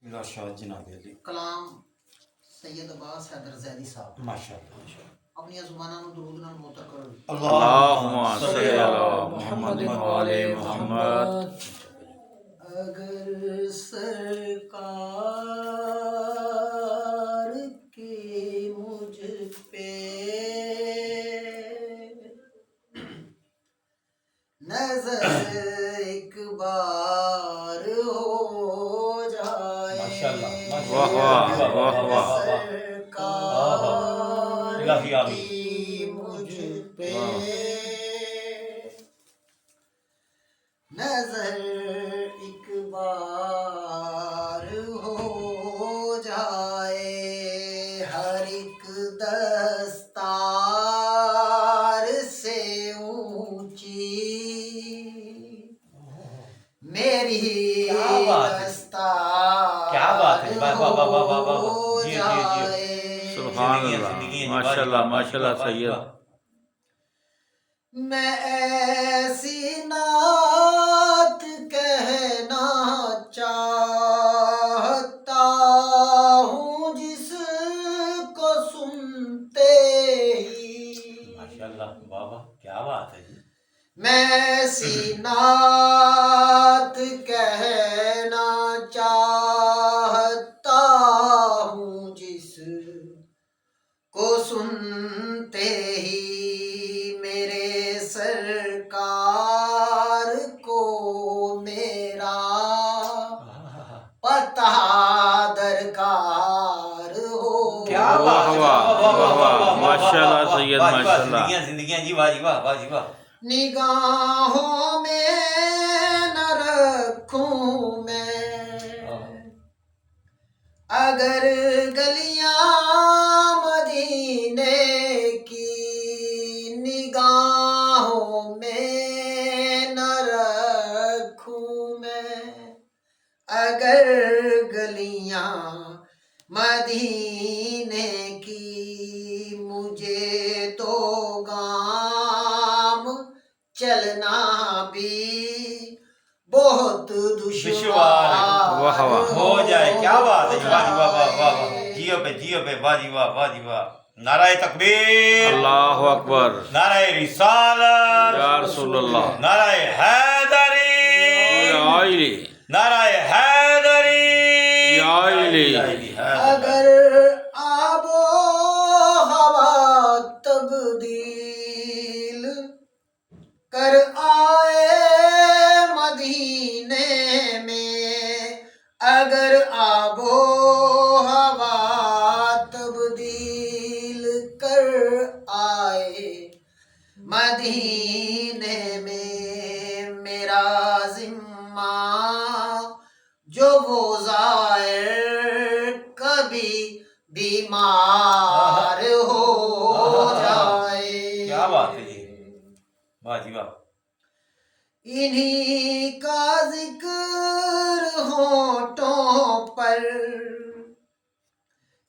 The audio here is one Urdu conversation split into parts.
میرا شاہ جناب علی کلام سید عباس حیدر زیدی صاحب ماشاءاللہ اپنی زبانوں نو درود نال موتا کرو اللہم صلی علی محمد و آل محمد. اگر سرکار کی مجھ پہ نظر ایک بار ہو جائے واہ واہ واہ واہ. سرکار کی مجھ پہ نظر ایک بار ہو جائے ہر ایک دستار سے اونچی میری دستار کیا بات ہے ہو جائے سبحان اللہ. ماشاءاللہ ماشاءاللہ سید. میں ایسی نعت کہنا چاہتا ہوں جس کو سنتے ہی ماشاءاللہ بابا کیا بات ہے جی. میں ایسی نعت کہنا چاہتا ہوں جس کو سنتے ہی میرے سرکار کو میرا پتہ درکار ہو کیا واہ بات ہے. واہ واہ واہ. ماشاءاللہ سید ماشاءاللہ. زندگیاں جی واہ جی واہ واہ جی واہ. نگاہوں میں نہ رکھوں میں اگر گلیاں مدینے کی نگاہوں میں نہ رکھوں میں اگر گلیاں مدینے کی مجھے تو گام چلنا بھی بہت دشوار واہ واہ. ہو جائے. کیا بات ہے جی واہ جی واہ واہ واہ واہ. جیو پہ واہ جی واہ واہ جی واہ. نعرہ تکبیر. اللہ اکبر. نعرہ رسالت. یا رسول اللہ. نعرہ حیدری. یا علی. نعرہ حیدری. یا علی. اگر آب و ہوا تبدیل کر آئے مدینے میں اگر آب و ہوا تبدیل کر آئے مدینے میں میرا ذمہ جو وہ زائر کبھی بیمار ہو جائے. کیا بات ہے جی واہ جی واہ. انہی کا ذکر ہونٹوں پر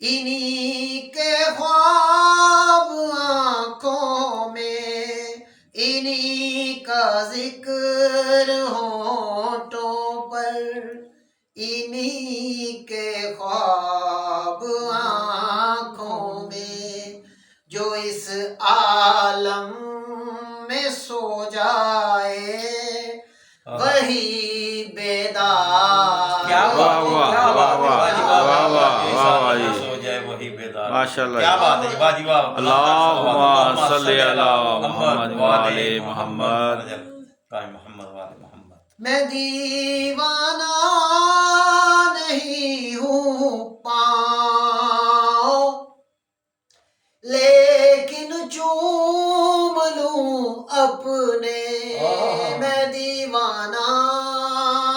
انہی کے خواب آنکھوں میں انہی کا ذکر ہونٹوں پر انہی کے خواب آنکھوں میں جو اس عالم میں سو جائے وہی بیدار. کیا واہ واہ واہ واہ واہ واہ واہ جی. سو جائے وہی بیدار. ماشاءاللہ. کیا بات ہے جی واہ جی واہ. اللہم صلی علی محمد و آل محمد. محمد و آل محمد. میں دیوانہ نہیں ہوں پاؤں لیکن چوم لوں اپنے. میں دیوانہ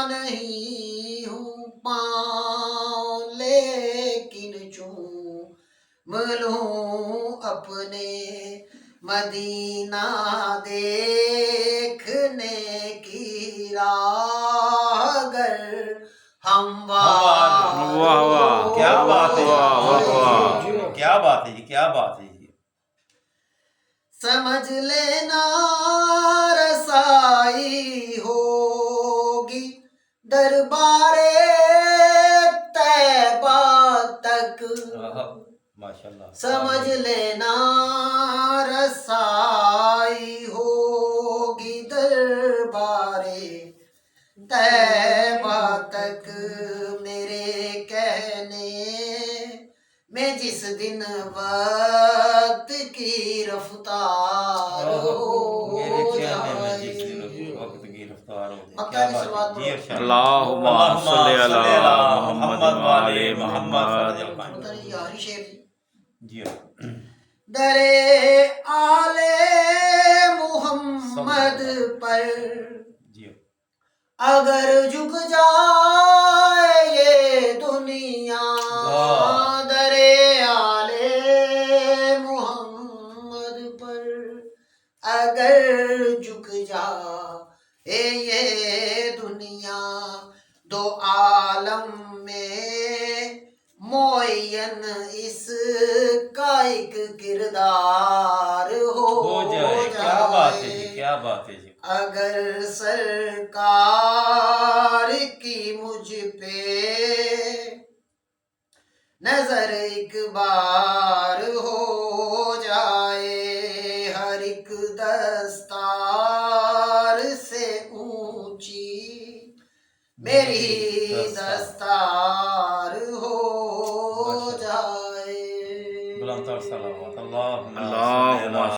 نہیں ہوں پاؤں لیکن چوم لوں اپنے. مدینہ دیکھنے کی راہ گر ہموار. واہ واہ. کیا بات ہے. واہ واہ واہ. کیا بات ہے جی کیا بات ہے جی. سمجھ لینا رسائی ہوگی دربار تک ماشاءاللہ سمجھ لینا رسائی ہوگی دربارے طیبہ تک میرے کہنے میں جس دن وقت کی رفتار ہو میرے کہنے میں جائے جس دن وقت کی رفتار ہو جائے مکہ کیا کی بات صلوات ہے جی ارشاد اللہم صلی علی محمد وعلی محمد پتہ نہیں یہ آخری شعر ہے جی در آل محمد پر جی اگر جھک جائے یہ دنیا در آل محمد پر اگر جھک جائے یہ دنیا دو عالم میں معین اس کا ایک کردار ہو جائے کیا بات ہے جی کیا بات ہے جی اگر سرکار کی مجھ پہ نظر ایک بار ہو جائے ہر ایک دستار سے اونچی میری دستار ہو جائے بلند تر صلوات اللہم اللہم